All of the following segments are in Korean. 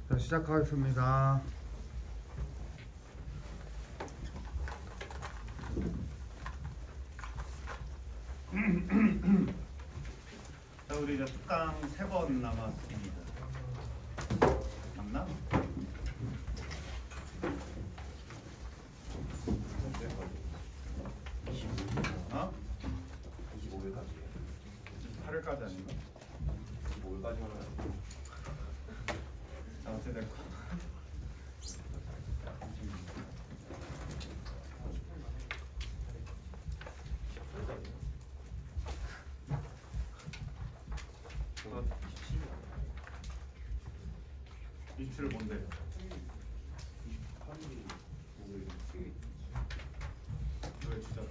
자, 시작하겠습니다. 자, 우리 이제 특강 3번 남았습니다. 맞나? 어? 25일까지 8일까지 아닌가? 25일까지 하면 자, 어찌됐건. 저 27일 뭔데? 28일이 목요일 왜 주자?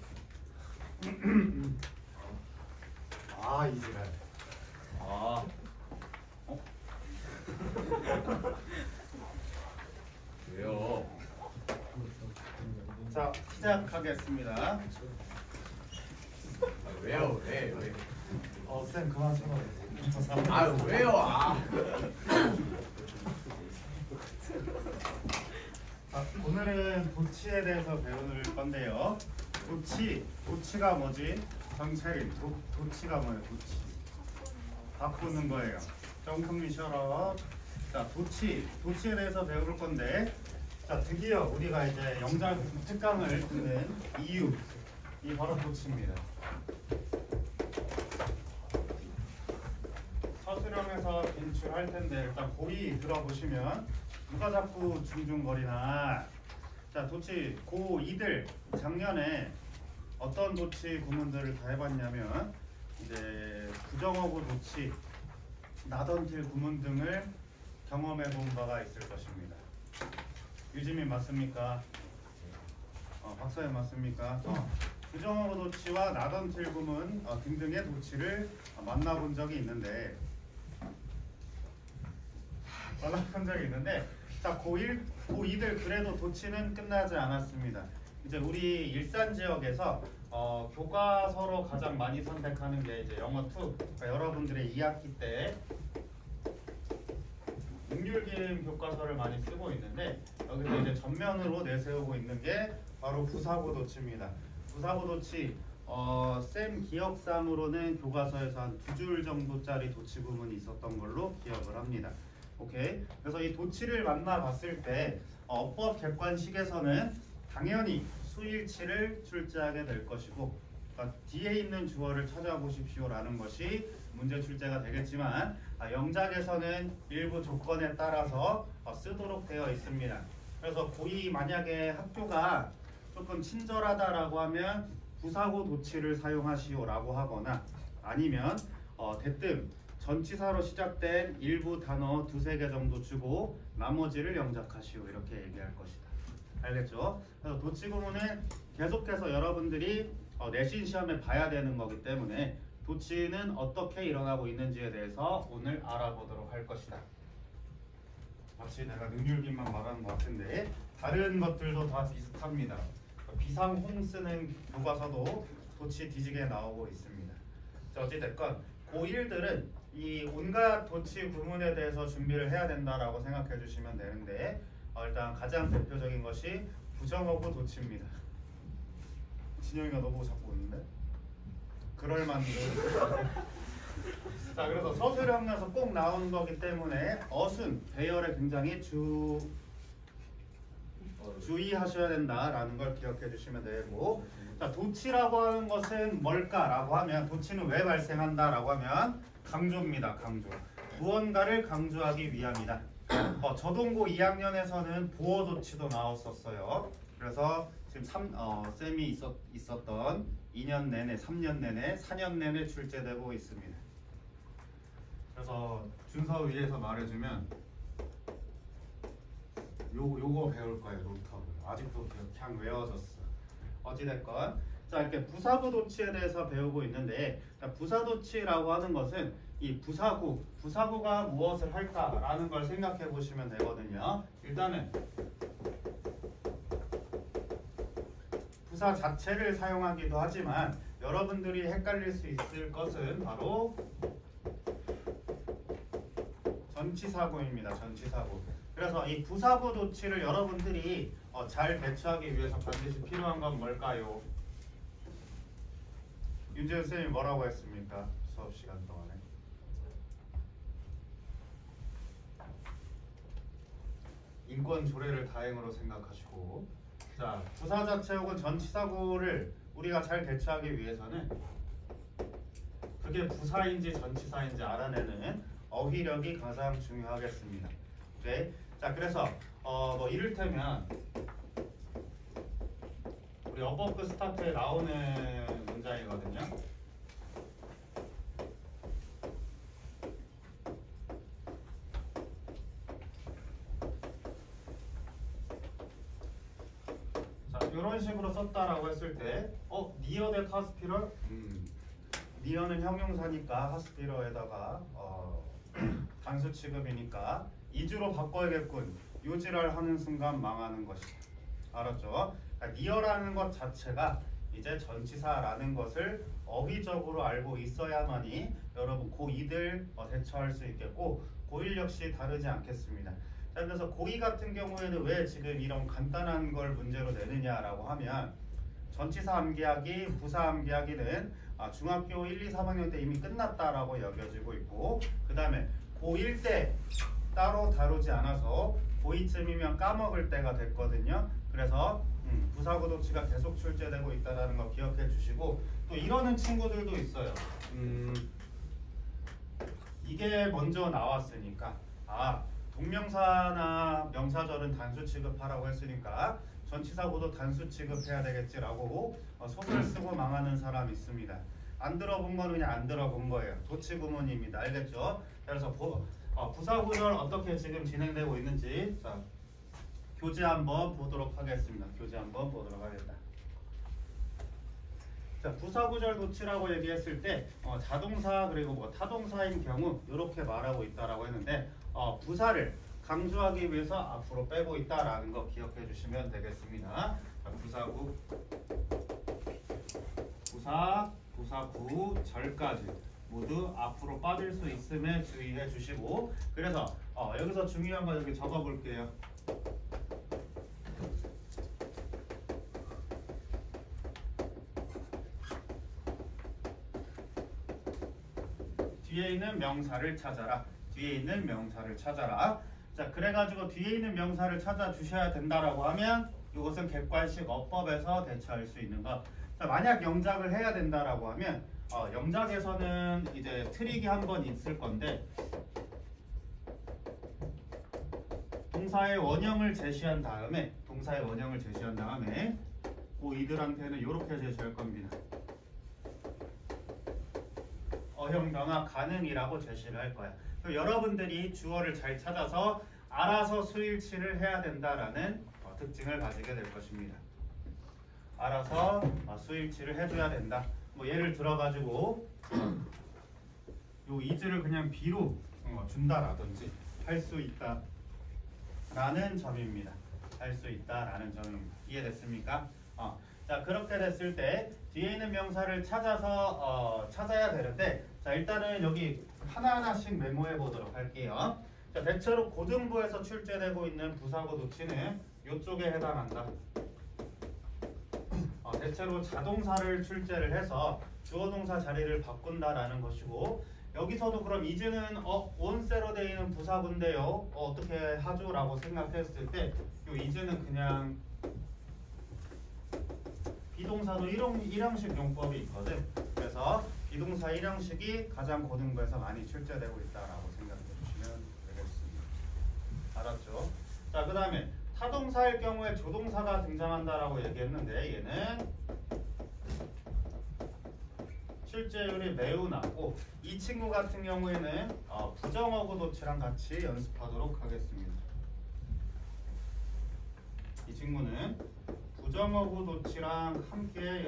아 이지랄 아, 어? 왜요? 자, 시작하겠습니다. 아, 왜요? 왜? 쌤 그만 생각해. 아 왜요? 자, 오늘은 도치에 대해서 배울 건데요. 도치가 뭐지? 정체리. 도치가 뭐예요? 도치. 바꾸는 거예요. 정품리 셔러. 자, 도치에 대해서 배울 건데, 자, 드디어 우리가 이제 영장 특강을 듣는 이유, 이 바로 도치입니다. 서술형에서 인출할 텐데 일단 고의 들어보시면 누가 자꾸 중중거리나. 자, 도치 고2들 작년에 어떤 도치 구문들을 다 해봤냐면 이제 부정어구 도치, 나던틸 구문 등을 경험해 본 바가 있을 것입니다. 유지민 맞습니까? 박사님 맞습니까? 부정어구 도치와 나던틸 구문 등등의 도치를 만나본 적이 있는데 자, 고2들 그래도 도치는 끝나지 않았습니다. 이제 우리 일산 지역에서 교과서로 가장 많이 선택하는 게 이제 영어 2. 그러니까 여러분들의 2학기 때 능률기임 교과서를 많이 쓰고 있는데 여기서 이제 전면으로 내세우고 있는 게 바로 부사구 도치입니다. 부사구 도치 쌤 기억상으로는 교과서에서 한 2줄 정도짜리 도치 구문이 있었던 걸로 기억을 합니다. 오케이. 그래서 이 도치를 만나봤을 때 어법 객관식에서는 당연히 수일치를 출제하게 될 것이고, 그러니까 뒤에 있는 주어를 찾아보십시오라는 것이 문제 출제가 되겠지만 영작에서는 일부 조건에 따라서 쓰도록 되어 있습니다. 그래서 고2 만약에 학교가 조금 친절하다라고 하면 부사구 도치를 사용하시오라고 하거나 아니면 대뜸 전치사로 시작된 일부 단어 2-3개 정도 주고 나머지를 영작하시오 이렇게 얘기할 것이다. 알겠죠? 그래서 도치 구문은 계속해서 여러분들이 내신 시험에 봐야 되는 거기 때문에 도치는 어떻게 일어나고 있는지에 대해서 오늘 알아보도록 할 것이다. 마치 내가 능률기만 말하는 것 같은데 다른 것들도 다 비슷합니다. 비상홍 쓰는 교과서도 도치 뒤지게 나오고 있습니다. 자, 어찌됐건 고1들은 이 온갖 도치 구문에 대해서 준비를 해야 된다라고 생각해 주시면 되는데 일단 가장 대표적인 것이 부정어구 도치입니다. 진영이가 너 보고 자꾸 웃는데? 그럴만한. 자, 그래서 서술형에서 꼭 나오는 거기 때문에 어순, 배열에 굉장히 주의하셔야 된다라는 걸 기억해 주시면 되고, 자, 도치라고 하는 것은 뭘까라고 하면 도치는 왜 발생한다라고 하면 강조입니다. 강조. 무언가를 강조하기 위함이다. 저동고 2학년에서는 보어 도치도 나왔었어요. 그래서 지금 쌤이 있었던 2년 내내, 3년 내내, 4년 내내 출제되고 있습니다. 그래서 준서 위에서 말해주면 요거 배울 거예요. 노트하고 아직도 그냥 외워졌어. 어찌됐건 자, 이렇게 부사구 도치에 대해서 배우고 있는데, 부사도치라고 하는 것은 이 부사구가 무엇을 할까라는 걸 생각해 보시면 되거든요. 일단은 부사 자체를 사용하기도 하지만 여러분들이 헷갈릴 수 있을 것은 바로 전치사구입니다. 전치사구. 그래서 이 부사구도치를 여러분들이 잘 대처하기 위해서 반드시 필요한 건 뭘까요? 윤재현 선생님이 뭐라고 했습니까? 수업 시간 동안에. 인권 조례를 다행으로 생각하시고, 자, 부사 자체 혹은 전치사구를 우리가 잘 대처하기 위해서는 그게 부사인지 전치사인지 알아내는 어휘력이 가장 중요하겠습니다. 네. 자, 그래서 뭐 이를테면 우리 어버브 스타트에 나오는 문장이거든요. 자, 이런 식으로 썼다라고 했을 때, near that hospital, near는 형용사니까 하스피럴에다가 단수 취급이니까 이주로 바꿔야겠군. 요지랄 하는 순간 망하는 것이다. 알았죠? 그러니까 near라는 것 자체가 이제 전치사라는 것을 어휘적으로 알고 있어야만이 여러분 고2들 대처할 수 있겠고 고1 역시 다르지 않겠습니다. 자, 그래서 고2 같은 경우에는 왜 지금 이런 간단한 걸 문제로 내느냐라고 하면 전치사 암기하기, 부사 암기하기는 중학교 1, 2, 3학년 때 이미 끝났다라고 여겨지고 있고 그 다음에 고1 때 따로 다루지 않아서 고2쯤이면 까먹을 때가 됐거든요. 그래서 부사구도치가 계속 출제되고 있다는 거 기억해 주시고 또 이러는 친구들도 있어요. 이게 먼저 나왔으니까 동명사나 명사절은 단수 취급하라고 했으니까 전치사구도 단수 취급해야 되겠지라고 소설 쓰고 망하는 사람 있습니다. 안 들어본 거는 그냥 안 들어본 거예요. 도치구문입니다. 알겠죠? 그래서 부사구절 어떻게 지금 진행되고 있는지 자, 교재 한번 보도록 하겠습니다. 교재 한번 보도록 하겠다. 자, 부사구절 도치라고 얘기했을 때 자동사 그리고 뭐 타동사인 경우 이렇게 말하고 있다라고 했는데 부사를 강조하기 위해서 앞으로 빼고 있다라는 거 기억해 주시면 되겠습니다. 자, 부사구, 부사, 부사구, 절까지 모두 앞으로 빠질 수 있음에 주의해 주시고 그래서 여기서 중요한 거 여기 적어 볼게요. 뒤에 있는 명사를 찾아라. 뒤에 있는 명사를 찾아라. 자, 그래가지고 뒤에 있는 명사를 찾아 주셔야 된다라고 하면 이것은 객관식 어법에서 대처할 수 있는 것. 자, 만약 영작을 해야 된다라고 하면 영작에서는 이제 트릭이 한 번 있을 건데 동사의 원형을 제시한 다음에 이들한테는 이렇게 제시할 겁니다. 어형 명화 가능이라고 제시를 할 거야. 그럼 여러분들이 주어를 잘 찾아서 알아서 수일치를 해야 된다라는 특징을 가지게 될 것입니다. 알아서 수일치를 해줘야 된다. 뭐 예를 들어가지고 요 이즈를 그냥 B로 준다라든지 할 수 있다 라는 점입니다. 할 수 있다 라는 점입니다. 이해됐습니까? 자, 그렇게 됐을 때 뒤에 있는 명사를 찾아서 찾아야 되는데 자, 일단은 여기 하나하나씩 메모해 보도록 할게요. 자, 대체로 고등부에서 출제되고 있는 부사구 도치는 이쪽에 해당한다. 대체로 자동사를 출제를 해서 주어 동사 자리를 바꾼다라는 것이고 여기서도 그럼 이즈는 온세로 되어 있는 부사구인데요. 어떻게 하죠? 라고 생각했을 때 이 이즈는 그냥 비동사도 일형식 용법이 있거든. 그래서 비동사 일형식이 가장 고등부에서 많이 출제되고 있다라고 생각해 주시면 되겠습니다. 알았죠? 자, 그 다음에 타동사일 경우에 조동사가 등장한다라고 얘기했는데 얘는 출제율이 매우 낮고 이 친구 같은 경우에는 부정어구 도치랑 같이 연습하도록 하겠습니다. 이 친구는 부정어구 도치랑 함께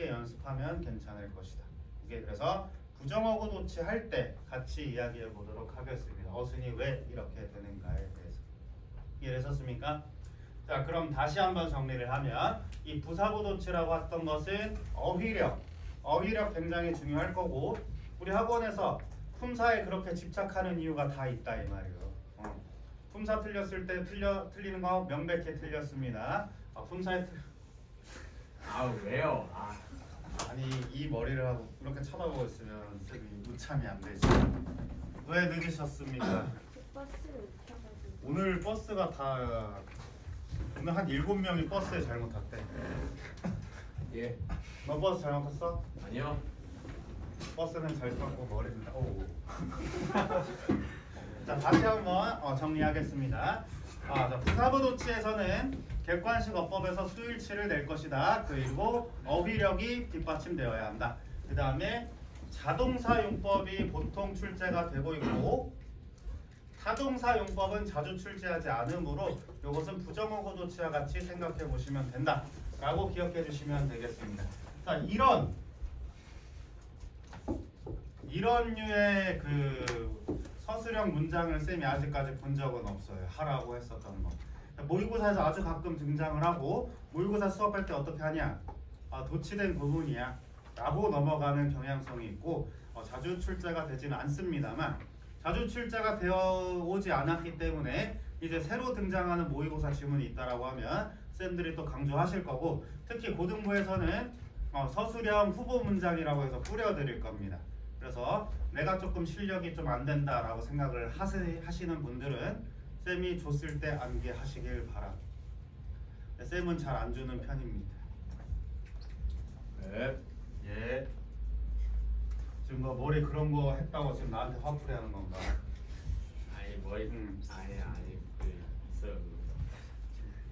연습하면 괜찮을 것이다. 이게 그래서 부정어구 도치 할 때 같이 이야기해 보도록 하겠습니다. 어순이 왜 이렇게 되는가에 대해서. 이해되셨습니까? 자, 그럼 다시 한번 정리를 하면 이 부사구 도치라고 했던 것은 어휘력 굉장히 중요할 거고 우리 학원에서 품사에 그렇게 집착하는 이유가 다 있다 이 말이에요. 품사 틀렸을 때 틀리는 거 명백히 틀렸습니다. 품사에 왜요? 아니 이 머리를 하고 이렇게 쳐다보고 있으면 쌤이 우참이 안 되지. 왜 늦으셨습니까? 버스를 못 타가지고. 오늘 버스가 다 오늘 한 7명이 버스에 잘못 탔대. 예. 너 버스 잘못 탔어? 아니요. 버스는 잘 타고 머리는 오. 자 다시 한번 정리하겠습니다. 자, 부사부도치에서는 객관식 어법에서 수일치를 낼 것이다. 그리고 어휘력이 뒷받침되어야 한다. 그 다음에 자동사 용법이 보통 출제가 되고 있고 타동사 용법은 자주 출제하지 않으므로 이것은 부정어구 도치와 같이 생각해 보시면 된다. 라고 기억해 주시면 되겠습니다. 자, 이런 류의 그 서술형 문장을 쌤이 아직까지 본 적은 없어요. 하라고 했었던 거. 모의고사에서 아주 가끔 등장을 하고 모의고사 수업할 때 어떻게 하냐? 도치된 부분이야 라고 넘어가는 경향성이 있고 자주 출제가 되지는 않습니다만 자주 출제가 되어 오지 않았기 때문에 이제 새로 등장하는 모의고사 지문이 있다라고 하면 쌤들이 또 강조하실 거고 특히 고등부에서는 서술형 후보 문장이라고 해서 뿌려드릴 겁니다. 그래서 내가 조금 실력이 좀 안 된다라고 생각을 하시는 분들은 쌤이 줬을 때 암기하시길 바랍니다. 쌤은 잘 안 주는 편입니다. 네. 예. 지금 너 머리 그런 거 했다고 지금 나한테 화풀이하는 건가? 아니 머리 아니 있어요.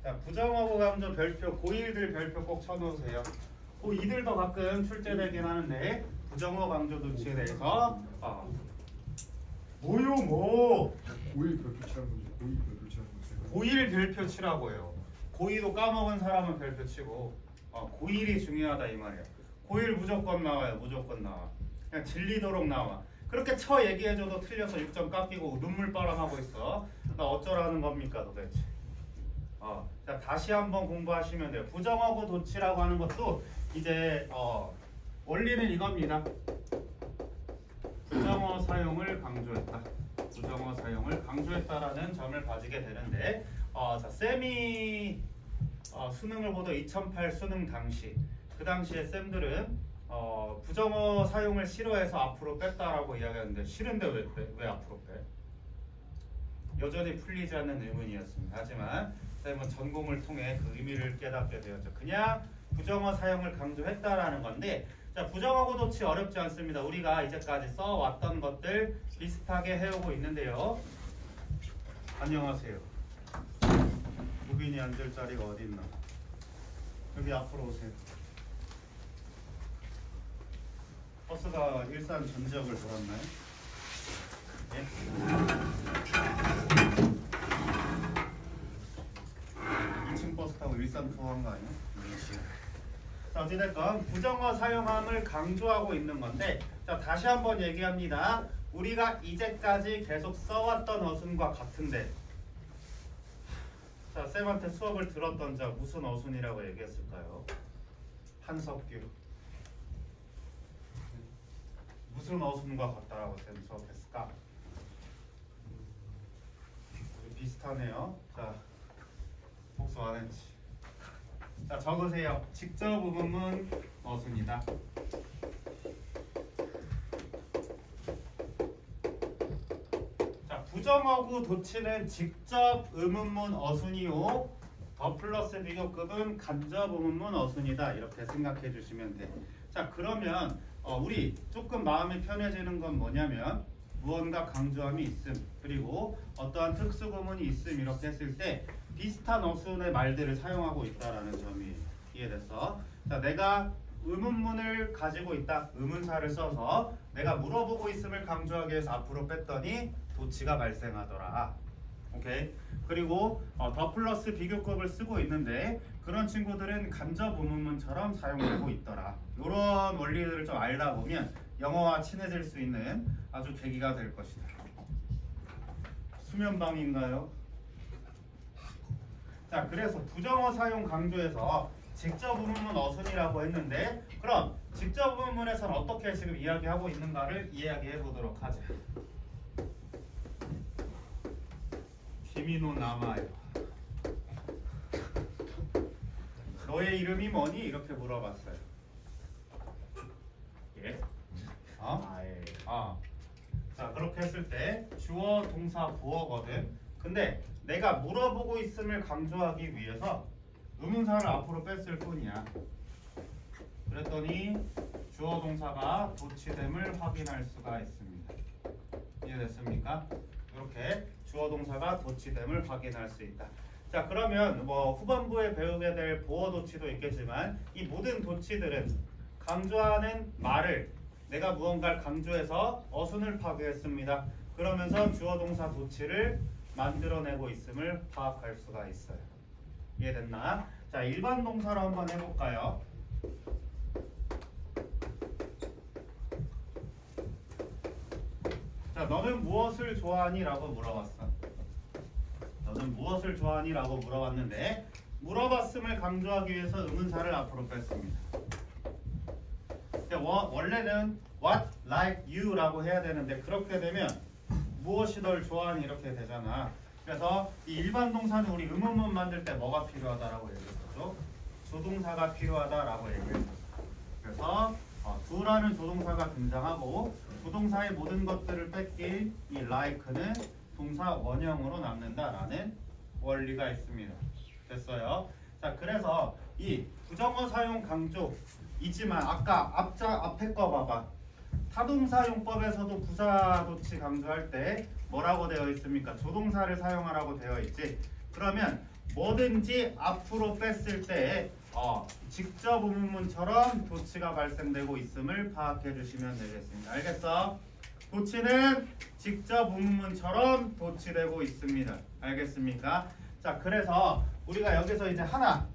자, 부정어구 강조 별표 고1들 별표 꼭 쳐놓으세요. 고2들도 가끔 출제되긴 하는데 부정어 강조 도치에 대해서 뭐요 뭐 고1 별표 치라는 거지. 고2 별표 치라는 거지. 고1 별표 치라고 해요. 고2도 까먹은 사람은 별표 치고 고1이 중요하다 이 말이야. 고1 무조건 나와요. 무조건 나와. 그냥 질리도록 나와. 그렇게 쳐 얘기해줘도 틀려서 6점 깎이고 눈물 빨아가고 있어. 나 어쩌라는 겁니까 도대체. 자, 다시 한번 공부하시면 돼요. 부정어구 도치라고 하는 것도 이제 원리는 이겁니다. 부정어 사용을 강조했다. 부정어 사용을 강조했다라는 점을 가지게 되는데 자, 쌤이 수능을 보던 2008 수능 당시 그 당시에 쌤들은 부정어 사용을 싫어해서 앞으로 뺐다라고 이야기하는데 싫은데 왜 앞으로 빼? 여전히 풀리지 않는 의문이었습니다. 하지만 쌤은 전공을 통해 그 의미를 깨닫게 되었죠. 그냥 부정어 사용을 강조했다라는 건데 자, 부정어구 도치 어렵지 않습니다. 우리가 이제까지 써왔던 것들 비슷하게 해오고 있는데요. 안녕하세요. 무빈이 앉을 자리가 어디 있나? 여기 앞으로 오세요. 버스가 일산 전 지역을 돌았나요? 예? 2층 버스 타고 일산 투어한 거 아니야? 자, 어찌됐건 부정어 사용함을 강조하고 있는 건데 자, 다시 한번 얘기합니다. 우리가 이제까지 계속 써왔던 어순과 같은데 자, 쌤한테 수업을 들었던 자 무슨 어순이라고 얘기했을까요? 한석규 무슨 어순과 같다라고 쌤 수업했을까? 비슷하네요. 자, 복수 안 했지. 자, 적으세요. 직접 의문문 어순이다. 자, 부정어구 도치는 직접 의문문 어순이요. 더 플러스 비교급은 간접 의문문 어순이다. 이렇게 생각해 주시면 돼. 자, 그러면 우리 조금 마음이 편해지는 건 뭐냐면 무언가 강조함이 있음 그리고 어떠한 특수구문이 있음 이렇게 했을 때 비슷한 어순의 말들을 사용하고 있다라는 점이 이해됐어. 자, 내가 의문문을 가지고 있다. 의문사를 써서 내가 물어보고 있음을 강조하기 위해서 앞으로 뺐더니 도치가 발생하더라. 오케이. 그리고 더 플러스 비교급을 쓰고 있는데 그런 친구들은 간접 의문문처럼 사용되고 있더라. 이런 원리들을 좀 알다 보면 영어와 친해질 수 있는 아주 계기가 될 것이다. 수면방인가요? 자, 그래서 부정어 사용 강조에서 직접 의문문 어순이라고 했는데 그럼 직접 의문문에서는 어떻게 지금 이야기하고 있는가를 이야기해 보도록 하자. 김인호 남아요. 너의 이름이 뭐니? 이렇게 물어봤어요. 예? 어? 아 예. 자 그렇게 했을 때 주어 동사 보어거든. 근데 내가 물어보고 있음을 강조하기 위해서 의문사를 앞으로 뺐을 뿐이야. 그랬더니 주어 동사가 도치됨을 확인할 수가 있습니다. 이해됐습니까? 이렇게 주어 동사가 도치됨을 확인할 수 있다. 자 그러면 뭐 후반부에 배우게 될 보어 도치도 있겠지만 이 모든 도치들은 강조하는 말을 내가 무언가를 강조해서 어순을 파괴했습니다. 그러면서 주어 동사 도치를 만들어내고 있음을 파악할 수가 있어요. 이해됐나? 자 일반 동사로 한번 해볼까요? 자 너는 무엇을 좋아하니? 라고 물어봤어. 너는 무엇을 좋아하니? 라고 물어봤는데 물어봤음을 강조하기 위해서 의문사를 앞으로 뺐습니다. 원래는 what like you 라고 해야 되는데 그렇게 되면 무엇이 널 좋아하니? 이렇게 되잖아. 그래서 이 일반 동사는 우리 의문문 만들 때 뭐가 필요하다라고 얘기했었죠? 조동사가 필요하다라고 얘기했었어. 그래서 do라는 조동사가 등장하고 조동사의 모든 것들을 뺏긴 이 like는 동사 원형으로 남는다라는 원리가 있습니다. 됐어요? 자 그래서 이 부정어 사용 강조이지만 아까 앞에 거 봐봐. 타동사용법에서도 부사도치 강조할 때 뭐라고 되어 있습니까? 조동사를 사용하라고 되어 있지. 그러면 뭐든지 앞으로 뺐을 때 직접 의문문처럼 도치가 발생되고 있음을 파악해 주시면 되겠습니다. 알겠어? 도치는 직접 의문문처럼 도치되고 있습니다. 알겠습니까? 자 그래서 우리가 여기서 이제 하나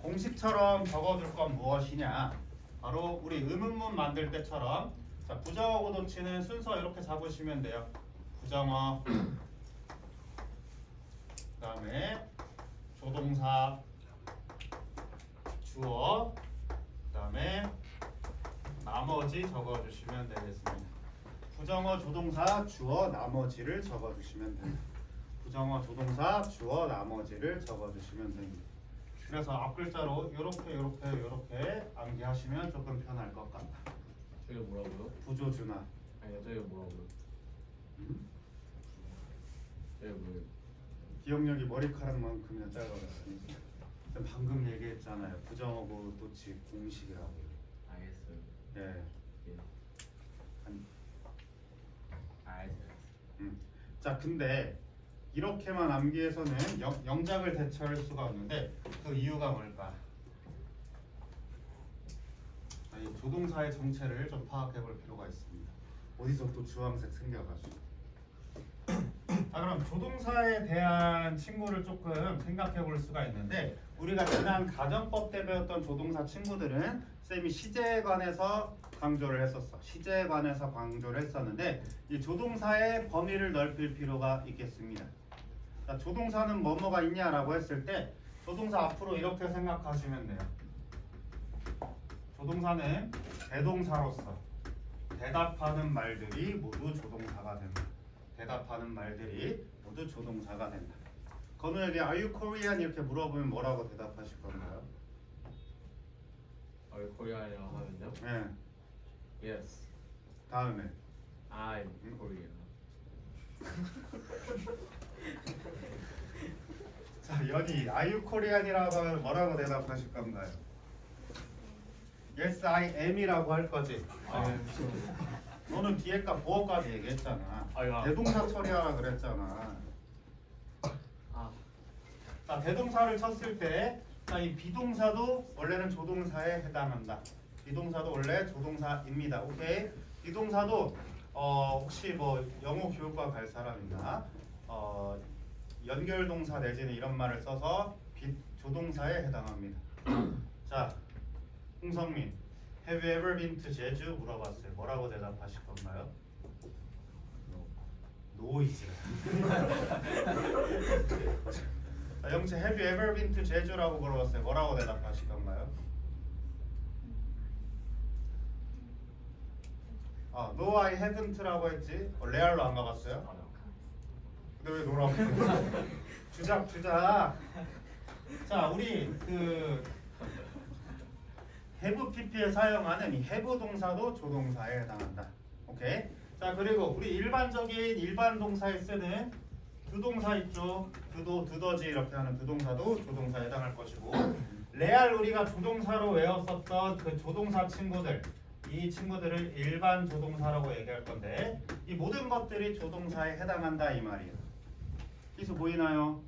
공식처럼 적어둘 건 무엇이냐? 바로 우리 의문문 만들 때처럼 자 부정어고 도치는 순서 이렇게 잡으시면 돼요. 부정어 그 다음에 조동사 주어 그 다음에 나머지 적어주시면 되겠습니다. 부정어 조동사 주어 나머지를 적어주시면 됩니다. 부정어 조동사 주어 나머지를 적어주시면 됩니다. 그래서 앞글자로 요렇게 암기하시면 조금 편할 것 같다. 저게 뭐라고요? 부조준화. 아니요 저게 뭐라고요? 저게 뭐예요? 기억력이 머리카락만큼이나 짧아졌으니까. 방금 얘기했잖아요. 부정어고 도치 공식이라고. 알겠어요. 예. 예. 한- 알겠어요. 자 근데 이렇게만 암기해서는 영작을 대처할 수가 없는데 그 이유가 뭘까? 이 조동사의 정체를 좀 파악해 볼 필요가 있습니다. 어디서 또 주황색 생겨가지고. 자 그럼 조동사에 대한 친구를 조금 생각해 볼 수가 있는데 우리가 지난 가정법 때 배웠던 조동사 친구들은 쌤이 시제에 관해서 강조를 했었어. 시제에 관해서 강조를 했었는데 이 조동사의 범위를 넓힐 필요가 있겠습니다. 자, 조동사는 뭐뭐가 있냐라고 했을 때 조동사 앞으로 이렇게 생각하시면 돼요. 조동사는 대동사로서 대답하는 말들이 모두 조동사가 된다. 대답하는 말들이 모두 조동사가 된다. 건우에게 Are you Korean? 이렇게 물어보면 뭐라고 대답하실 건가요? 코리아라고 하면요? 네. Yes. 다음에 I'm Korean. 자 연희 Are you Korean이라고 하면 뭐라고 대답하실 건가요? Yes, I am이라고 할 거지. 너는 뒤에까 보어까지 얘기했잖아. 아이고. 대동사 처리하라 그랬잖아. 자, 대동사를 쳤을 때, 자, 이 비동사도 원래는 조동사에 해당한다. 비동사도 원래 조동사입니다. 오케이? 비동사도 혹시 뭐 영어 교육과 갈 사람 있나? 연결동사 내지는 이런 말을 써서 조동사에 해당합니다. 자, 홍성민, Have you ever been to 제주? 물어봤어요. 뭐라고 대답하실 건가요? 노이즈. 자, 영채 have you ever been to 제주라고 물어봤어요. 뭐라고 대답하실 건가요? No I haven't라고 했지. 레알로 안 가봤어요? 근데 왜 노라고? 주작. 자, 우리 그 have pp에 사용하는 이 have 동사도 조동사에 해당한다. 오케이. 자, 그리고 우리 일반적인 일반 동사에 쓰는 두동사 있죠. 두더지 이렇게 하는 두동사도 조동사에 해당할 것이고, 레알 우리가 조동사로 외웠었던 그 조동사 친구들, 이 친구들을 일반 조동사라고 얘기할 건데, 이 모든 것들이 조동사에 해당한다 이 말이에요. 기수 보이나요?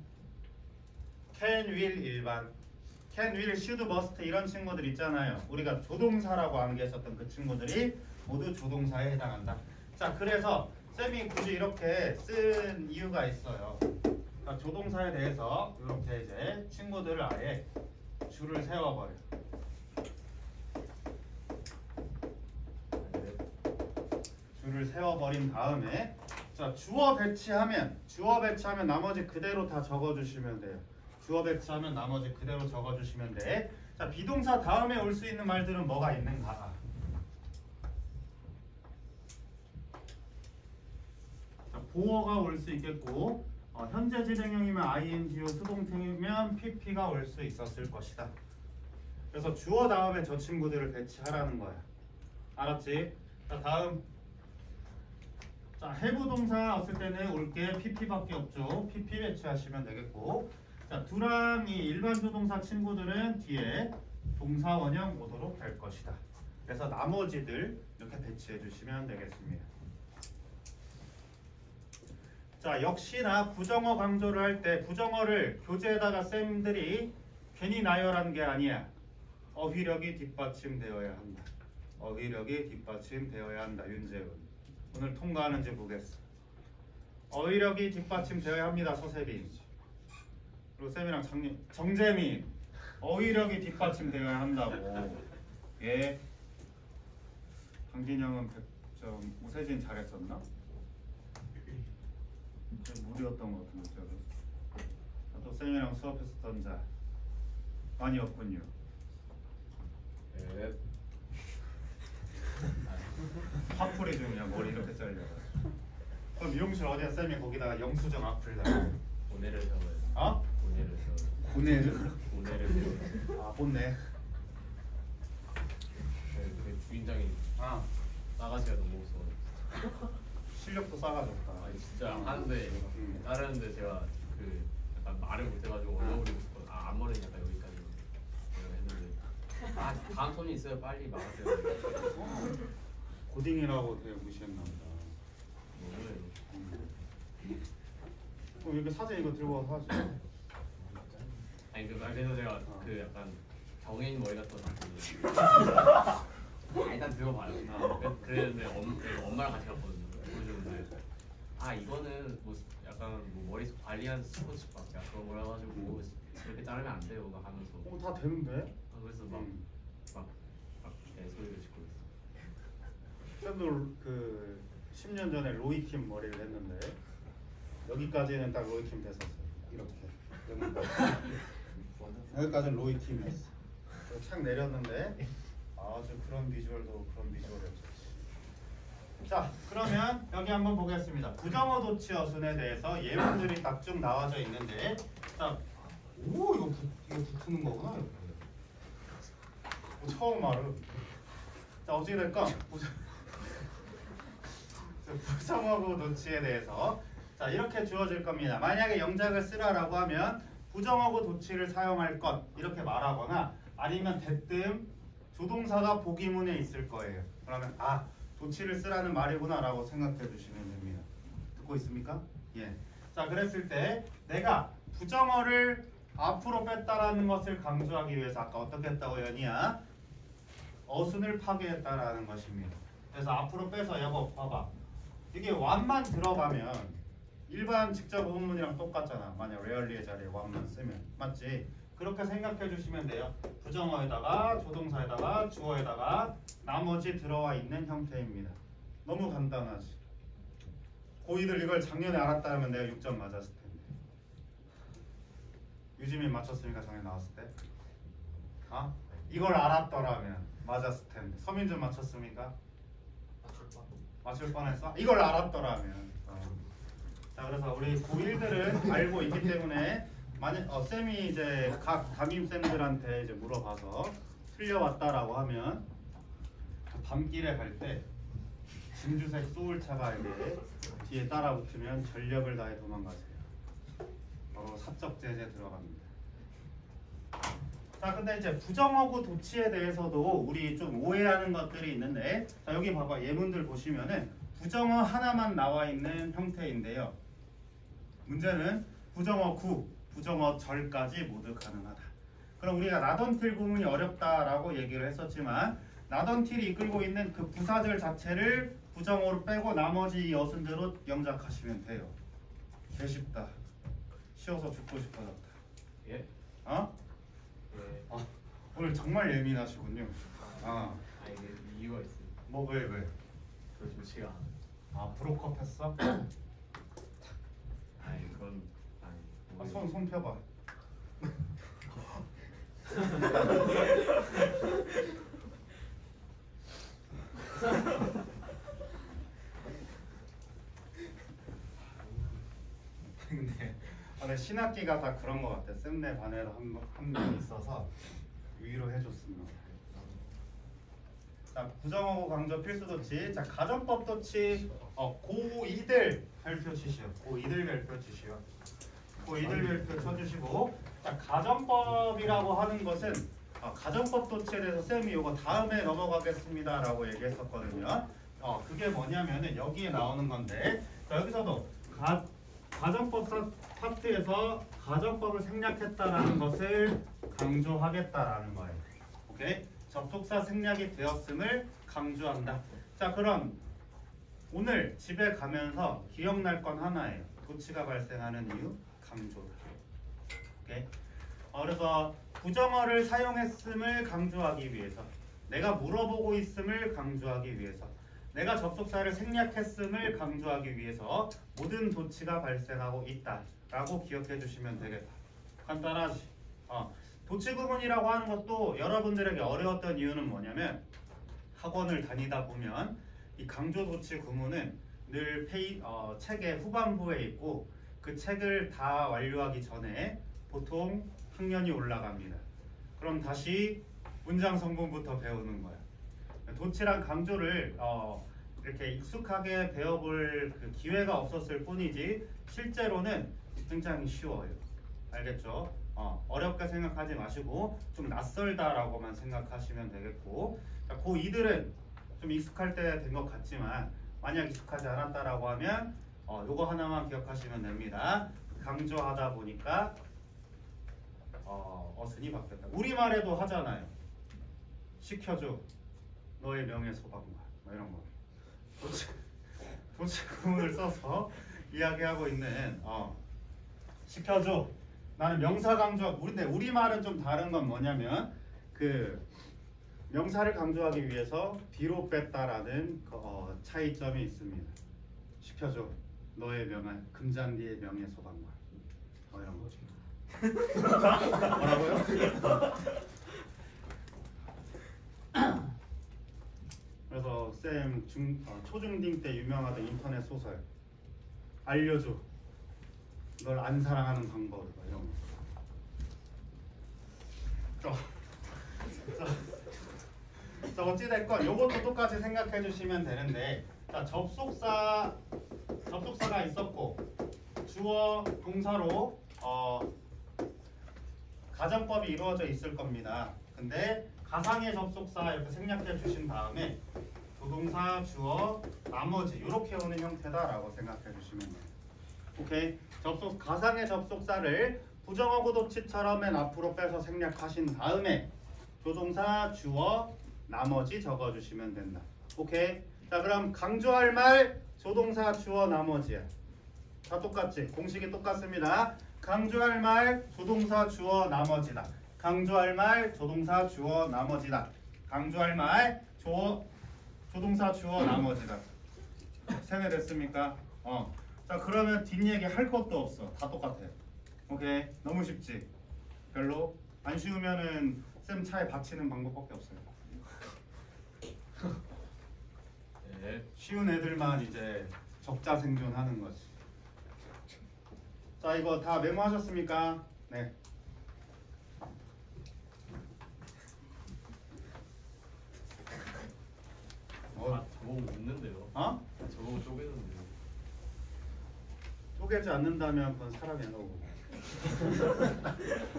can, will 일반, can, will, should, must 이런 친구들 있잖아요. 우리가 조동사라고 암기했었던 그 친구들이 모두 조동사에 해당한다. 자, 그래서 쌤이 굳이 이렇게 쓴 이유가 있어요. 그러니까 조동사에 대해서 이렇게 이제 친구들을 아예 줄을 세워버려. 줄을 세워버린 다음에, 자, 주어 배치하면 나머지 그대로 다 적어주시면 돼요. 주어 배치하면 나머지 그대로 적어주시면 돼. 자, 비동사 다음에 올 수 있는 말들은 뭐가 있는가? 자, 보어가 올 수 있겠고, 현재 진행형이면 ing요, 수동태이면 pp가 올 수 있었을 것이다. 그래서 주어 다음에 저 친구들을 배치하라는 거야. 알았지? 자, 다음. 자, have 동사 왔을 때는 올 게 pp밖에 없죠. pp 배치하시면 되겠고, 자, 두랑 이 일반 조동사 친구들은 뒤에 동사 원형 오도록 될 것이다. 그래서 나머지들 이렇게 배치해 주시면 되겠습니다. 자, 역시나 부정어 강조를 할 때 부정어를 교재에다가 쌤들이 괜히 나열한 게 아니야. 어휘력이 뒷받침되어야 한다. 어휘력이 뒷받침되어야 한다. 윤재훈. 오늘 통과하는지 보겠어. 어휘력이 뒷받침되어야 합니다. 서세빈. 그리고 쌤이랑 정재민. 어휘력이 뒷받침되어야 한다고. 예. 강진영은 100점. 오세진 잘했었나? 무리였던 것 같은데 제가. 또 쌤이랑 수업했었던 자 많이 없군요. 네. 화풀이 좀 그냥 머리 이렇게 잘려가지고. 그럼 미용실 어디야? 쌤이 거기다가 영수증 앞을 다. 고뇌를 세워요. 어? 고뇌를 세워요. 고뇌를? 고뇌를 세워요. 아, 본네. 그 주인장이 나가시가 너무 무서워요. 실력도 싸가졌다. 아니 진짜 하는데 따르는데 제가 그 약간 말을 못해가지고 얼어버리고 싶어. 앞머리는 약간 여기까지 했는데 다음 손이 있어요. 빨리 막으세요. 고딩이라고 되게 무시했나 보다. 그럼 이렇게 사진 이거 들고 와서 하지. 아니 그래서 제가 그 약간 정해인 머리 같은 거 같은데 일단 들어봐요. 그랬는데 엄마랑 같이 갔거든요. 보여주는데 이거는 뭐 약간 뭐 머리 관리하는 스포츠 막 그런 거라 가지고 이렇게 자르면 안 돼요. 막 하면서. 다 되는데? 그래서 막 소리를 짓고 있어. 쌤도 그 10년 전에 로이킴 머리를 했는데 여기까지는 딱 로이킴 됐었어요. 이렇게 여기까지는 로이킴이었어. 착 내렸는데 아주 그런 비주얼도 그런 비주얼이었죠. 자, 그러면 여기 한번 보겠습니다. 부정어 도치 어순에 대해서 예문들이 딱 쭉 나와져 있는데, 자, 오 이거 붙는 거구나. 이렇게. 처음 알음. 자, 어떻게 될까? 부정어구 도치에 대해서 자 이렇게 주어질 겁니다. 만약에 영작을 쓰라라고 하면 부정어구 도치를 사용할 것 이렇게 말하거나 아니면 대뜸 조동사가 보기문에 있을 거예요. 그러면 도치를 쓰라는 말이구나 라고 생각해 주시면 됩니다. 듣고 있습니까? 예. 자, 그랬을 때 내가 부정어를 앞으로 뺐다라는 것을 강조하기 위해서 아까 어떻게 했다고 연이야? 어순을 파괴했다라는 것입니다. 그래서 앞으로 빼서 여보 봐봐. 이게 완만 들어가면 일반 직접 의문문이랑 똑같잖아. 만약 rarely의 자리에 완만 쓰면 맞지? 그렇게 생각해 주시면 돼요. 부정어에다가 조동사에다가 주어에다가 나머지 들어와 있는 형태입니다. 너무 간단하지. 고2들 이걸 작년에 알았다 하면 내가 6점 맞았을 텐데. 유지민 맞췄습니까? 전에 나왔을 때? 어? 이걸 알았더라면 맞았을 텐데. 서민준 맞췄습니까? 맞출 뻔했어? 이걸 알았더라면. 자, 그래서 우리 고1들은 알고 있기 때문에 만약 쌤이 이제 각 담임쌤들한테 이제 물어봐서 틀려왔다라고 하면 밤길에 갈 때 진주색 소울차가 이제 뒤에 따라붙으면 전력을 다해 도망가세요. 바로 사적 제재 들어갑니다. 자, 근데 이제 부정어구 도치에 대해서도 우리 좀 오해하는 것들이 있는데, 자, 여기 봐봐. 예문들 보시면은 부정어 하나만 나와 있는 형태인데요. 문제는 부정어 구, 부정어 절까지 모두 가능하다. 그럼 우리가 나던틸 구문이 어렵다라고 얘기를 했었지만, 나던틸이 이끌고 있는 그 부사절 자체를 부정어로 빼고 나머지 어순대로 영작하시면 돼요. 개 쉽다. 쉬워서 죽고 싶어졌다. 예? 어? 예. 오늘 정말 예민하시군요. 아, 이게 이유가 있어요. 뭐 왜? 그 좋지가 않아. 아, 브로컷 했어? 아니 그건 아니. 손 펴봐. 근데 신학기가 다 그런 것 같아. 쌤네 반에도 한 명 있어서 위로해 줬습니다. 자, 부정어구 강조 필수 도치. 자, 가정법 도치. 고2들 별표 치시오. 고2들 별표 치시오. 고2들 별표 쳐주시고. 자, 가정법이라고 하는 것은 가정법 도치에 대해서 쌤이 이거 다음에 넘어가겠습니다라고 얘기했었거든요. 그게 뭐냐면은 여기에 나오는 건데, 자, 여기서도 가정법 파트에서 가정법을 생략했다라는 것을 강조하겠다라는 거예요. 오케이? 접속사 생략이 되었음을 강조한다. 자, 그럼 오늘 집에 가면서 기억날 건 하나예요. 도치가 발생하는 이유 강조다. 오케이? 그래서 부정어를 사용했음을 강조하기 위해서, 내가 물어보고 있음을 강조하기 위해서, 내가 접속사를 생략했음을 강조하기 위해서 모든 도치가 발생하고 있다라고 기억해 주시면 되겠다. 간단하지? 도치 구문이라고 하는 것도 여러분들에게 어려웠던 이유는 뭐냐면, 학원을 다니다 보면 이 강조 도치 구문은 늘 책의 후반부에 있고, 그 책을 다 완료하기 전에 보통 학년이 올라갑니다. 그럼 다시 문장 성분부터 배우는 거야. 도치랑 강조를 이렇게 익숙하게 배워볼 그 기회가 없었을 뿐이지 실제로는 굉장히 쉬워요. 알겠죠? 어렵게 생각하지 마시고 좀 낯설다라고만 생각하시면 되겠고, 자, 고2들은 좀 익숙할 때 된 것 같지만 만약 익숙하지 않았다라고 하면 요거 하나만 기억하시면 됩니다. 강조하다 보니까 어순이 바뀌었다. 우리말에도 하잖아요. 시켜줘. 너의 명예 소방관. 뭐 이런 거. 도치 구문을 써서 이야기하고 있는 시켜줘. 나는 명사 강조. 우리말은 좀 다른 건 뭐냐면 그 명사를 강조하기 위해서 뒤로 뺐다라는 차이점이 있습니다. 시켜줘. 너의 명예 금잔디의 명예 소방관. 이런 거지. 뭐라고요? 그래서 쌤 초중딩 때 유명하던 인터넷 소설 알려줘. 널 안 사랑하는 방법 이런 거. 자, 어찌됐건 요것도 똑같이 생각해 주시면 되는데, 자, 접속사가 있었고 주어 동사로 가정법이 이루어져 있을 겁니다. 근데 가상의 접속사 이렇게 생략해 주신 다음에 조동사, 주어, 나머지 이렇게 오는 형태다라고 생각해 주시면 돼요. 오케이? 가상의 접속사를 부정어구 도치처럼 맨 앞으로 빼서 생략하신 다음에 조동사, 주어, 나머지 적어주시면 된다. 오케이? 자, 그럼 강조할 말 조동사, 주어, 나머지야. 다 똑같지? 공식이 똑같습니다. 강조할 말 조동사, 주어, 나머지다. 강조할 말 조동사, 주어, 나머지다. 강조할 말 조동사, 주어, 나머지다. 세뇌됐습니까? 자, 그러면 뒷얘기 할 것도 없어. 다 똑같아. 오케이? 너무 쉽지? 별로 안 쉬우면은 쌤 차에 받치는 방법밖에 없어요. 네. 쉬운 애들만 이제 적자 생존하는 거지. 자, 이거 다 메모하셨습니까? 네. 아, 저보고 웃는데요. 어? 저보고 쪼개는데요. 쪼개지 않는다면 그건 사람이 아니고.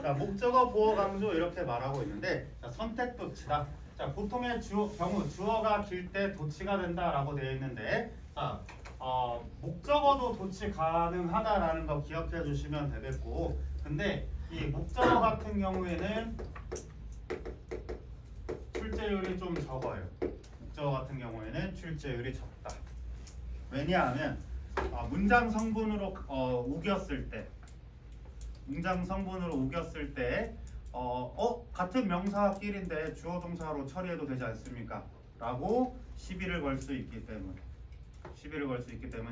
자, 목적어, 보어, 강조 이렇게 말하고 있는데, 자, 선택 도치다. 자, 보통의 경우 주어가 길 때 도치가 된다라고 되어 있는데, 자, 목적어도 도치 가능하다라는 거 기억해 주시면 되겠고, 근데 이 목적어 같은 경우에는 출제율이 좀 적어요. 목적어 같은 경우에는 출제율이 적다. 왜냐하면 문장 성분으로 우겼을 때, 같은 명사끼리인데 주어 동사로 처리해도 되지 않습니까? 라고 시비를 걸 수 있기 때문에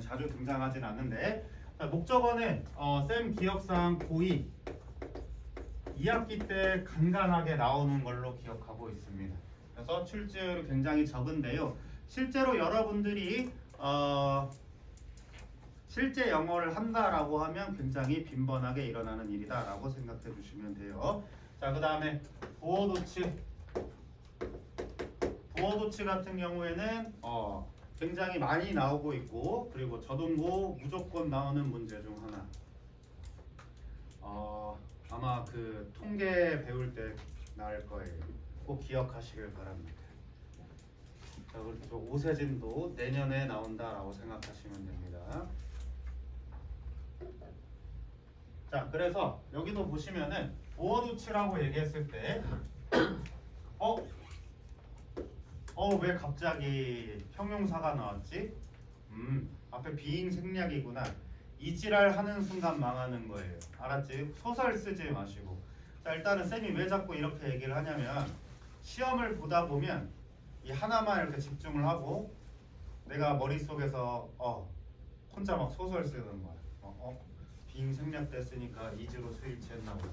자주 등장하진 않는데, 자, 목적어는 쌤 기억상 고2 2학기 때 간간하게 나오는 걸로 기억하고 있습니다. 그래서 출제율이 굉장히 적은데요. 실제로 여러분들이 실제 영어를 한다라고 하면 굉장히 빈번하게 일어나는 일이다라고 생각해 주시면 돼요. 자, 그 다음에 보어도치 같은 경우에는 굉장히 많이 나오고 있고, 그리고 저동고 무조건 나오는 문제 중 하나. 아마 그 통계 배울 때 나올 거예요. 꼭 기억하시길 바랍니다. 자, 그리고 오세진도 내년에 나온다라고 생각하시면 됩니다. 자, 그래서 여기도 보시면은 보어도치라고 얘기했을 때 왜 갑자기 형용사가 나왔지? 앞에 비잉 생략이구나. 이 지랄 하는 순간 망하는 거예요. 알았지? 소설 쓰지 마시고. 자, 일단은 쌤이 왜 자꾸 이렇게 얘기를 하냐면, 시험을 보다 보면 이 하나만 이렇게 집중을 하고 내가 머릿속에서 혼자 막 소설 쓰는 거야. 비잉 생략됐으니까 이지로 수일치했나 보다.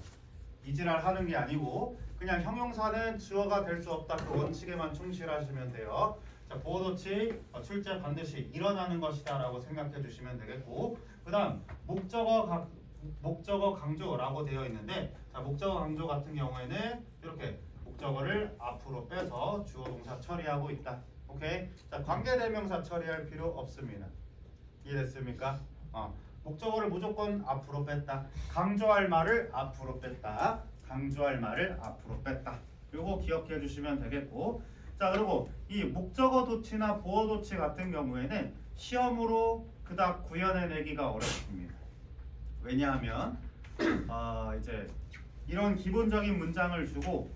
이지랄 하는 게 아니고 그냥 형용사는 주어가 될 수 없다. 그 원칙에만 충실하시면 돼요. 자, 보어도치 출제 반드시 일어나는 것이다 라고 생각해 주시면 되겠고, 그 다음 목적어 강조라고 되어 있는데, 자, 목적어 강조 같은 경우에는 이렇게 목적어를 앞으로 빼서 주어 동사 처리하고 있다. 오케이? 자, 관계대명사 처리할 필요 없습니다. 이해됐습니까? 목적어를 무조건 앞으로 뺐다. 강조할 말을 앞으로 뺐다. 요거 기억해 주시면 되겠고, 자, 그리고 이 목적어 도치나 보어 도치 같은 경우에는 시험으로 그닥 구현해내기가 어렵습니다. 왜냐하면 이제 이런 기본적인 문장을 주고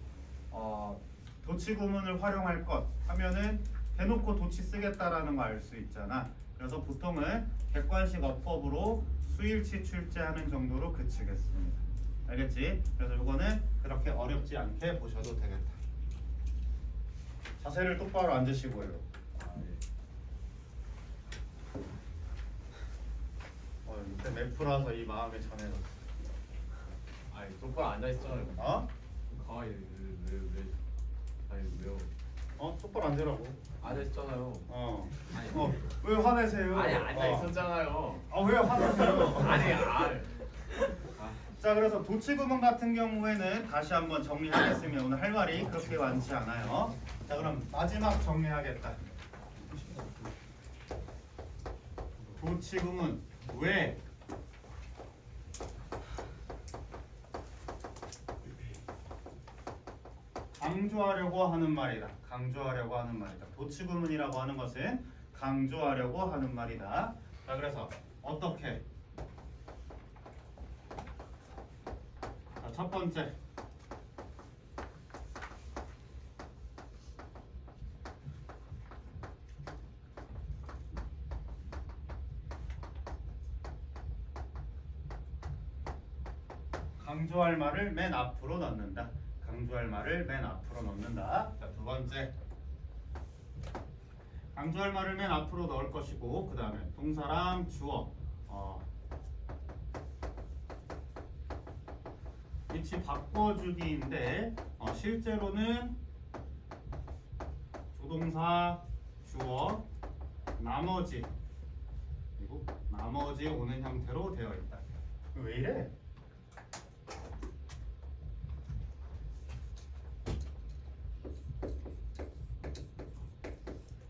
도치 구문을 활용할 것 하면은 대놓고 도치 쓰겠다라는 거 알 수 있잖아. 그래서 보통은 객관식 어법으로 수일치 출제하는 정도로 그치겠습니다. 알겠지? 그래서 이거는 그렇게 어렵지 않게 보셔도 되겠다. 자세를 똑바로 앉으시고요. 요새 맵프라서 이 마음이 전해졌어. 똑바로 앉아 있잖아요. 왜요? 똑바로 앉으라고. 앉아 있잖아요. 왜 화내세요? 아니, 앉아 있었잖아요. 왜 화내세요? 아니. 자, 그래서 도치 구문 같은 경우에는 다시 한번 정리하겠습니다. 오늘 할 말이 그렇게 많지 않아요. 자, 그럼 마지막 정리하겠다. 도치 구문 왜? 강조하려고 하는 말이다. 도치 구문이라고 하는 것은 강조하려고 하는 말이다. 자, 그래서 어떻게? 자, 첫 번째. 강조할 말을 맨 앞으로 넣는다. 자, 두 번째. 강조할 말을 맨 앞으로 넣을 것이고, 그 다음에 동사랑 주어. 위치 바꿔주기인데 실제로는 조동사, 주어, 나머지 그리고 나머지 오는 형태로 되어 있다. 왜 이래?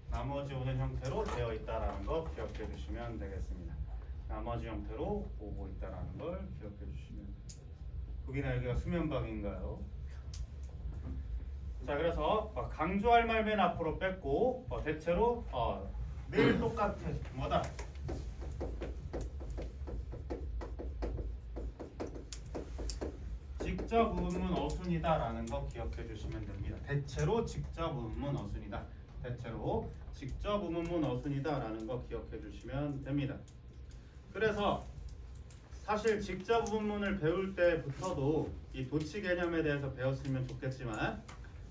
나머지 오는 형태로 되어 있다라는 거 기억해 주시면 되겠습니다. 나머지 형태로 오고 있다라는 걸 기억해 주시면. 여기나 여기가 수면방인가요? 자, 그래서 강조할 말 맨 앞으로 뺐고 대체로 늘 똑같아. 뭐다? 직접 의문문 어순이다라는 거 기억해 주시면 됩니다. 대체로 직접 의문문 어순이다. 대체로 직접 의문문 어순이다라는 거 기억해 주시면 됩니다. 그래서 사실 직접 의문문을 배울 때부터도 이 도치 개념에 대해서 배웠으면 좋겠지만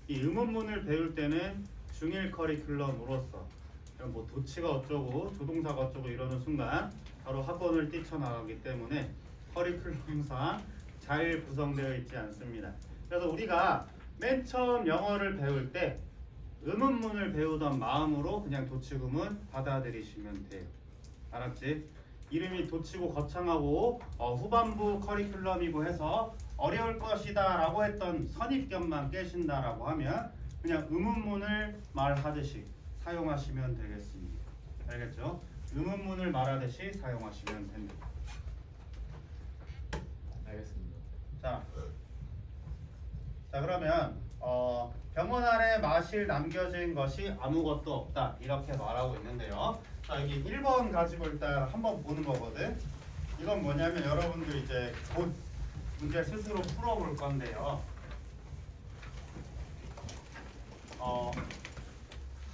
이 의문문을 배울 때는 중1 커리큘럼으로서 뭐 도치가 어쩌고 조동사가 어쩌고 이러는 순간 바로 학원을 뛰쳐나가기 때문에 커리큘럼상 잘 구성되어 있지 않습니다. 그래서 우리가 맨 처음 영어를 배울 때 의문문을 배우던 마음으로 그냥 도치구문 받아들이시면 돼요. 알았지? 이름이 도치고 거창하고 후반부 커리큘럼이고 해서 어려울 것이다 라고 했던 선입견만 깨신다라고 하면 그냥 의문문을 말하듯이 사용하시면 되겠습니다. 알겠죠? 의문문을 말하듯이 사용하시면 됩니다. 알겠습니다. 자 그러면 병원 아래 마실 남겨진 것이 아무것도 없다 이렇게 말하고 있는데요. 자, 여기 1번 가지고 일단 한번 보는 거거든. 이건 뭐냐면 여러분들 이제 곧 문제 스스로 풀어볼 건데요.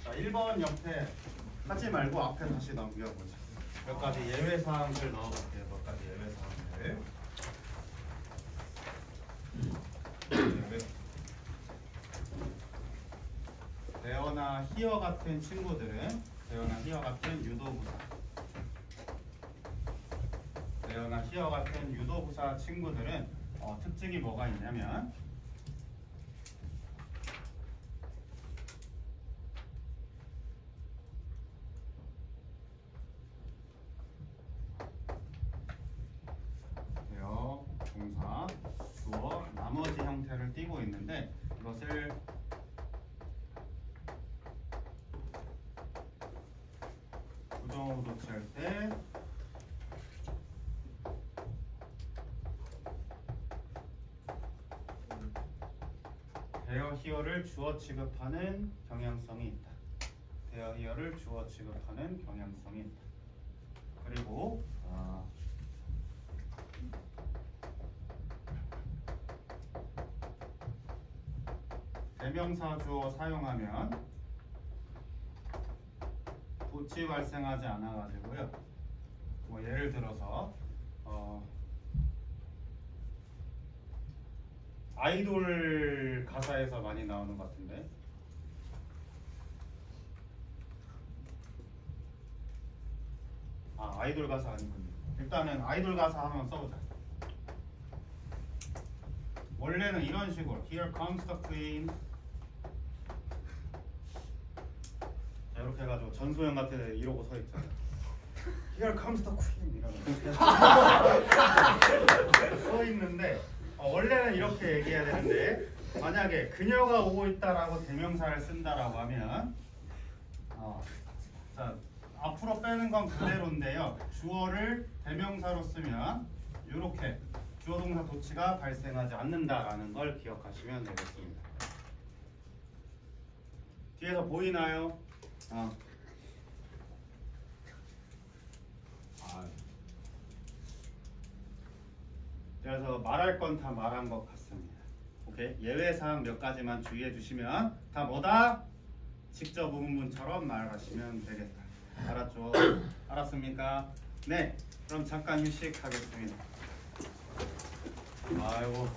자, 1번 옆에 하지 말고 앞에 다시 넘겨보자. 몇 가지 예외 사항들 넣어볼게요. 몇 가지 예외 사항들. 대어나 히어 같은 친구들은 대어나 히어 같은 유도부사 대어나 히어 같은 유도부사 친구들은 특징이 뭐가 있냐면 대어, 동사, 주어, 나머지 형태를 띠고 있는데 이것을 부정어로 도치할 때 대어 히어를 주어 취급하는 경향성이 있다. 대어 히어를 주어 취급하는 경향성이 있다. 그리고 대명사 주어 사용하면 도치 발생하지 않아 가지고요. 뭐 예를 들어서 아이돌 가사에서 많이 나오는 것 같은데 아이돌 가사 아니군요. 일단은 아이돌 가사 한번 써보자. 원래는 이런 식으로 Here comes the queen 이렇게 해가지고 전소연 같은 애 이러고 서 있잖아. Here comes the queen 이러면 서 있는데 원래는 이렇게 얘기해야 되는데 만약에 그녀가 오고 있다라고 대명사를 쓴다라고 하면 자 앞으로 빼는 건 그대로인데요. 주어를 대명사로 쓰면 이렇게 주어 동사 도치가 발생하지 않는다라는 걸 기억하시면 되겠습니다. 뒤에서 보이나요? 그래서 말할 건 다 말한 것 같습니다. 오케이? 예외사항 몇 가지만 주의해 주시면 다 뭐다? 직접 의문문처럼 말하시면 되겠다. 알았죠? 알았습니까? 네, 그럼 잠깐 휴식하겠습니다. 아이고.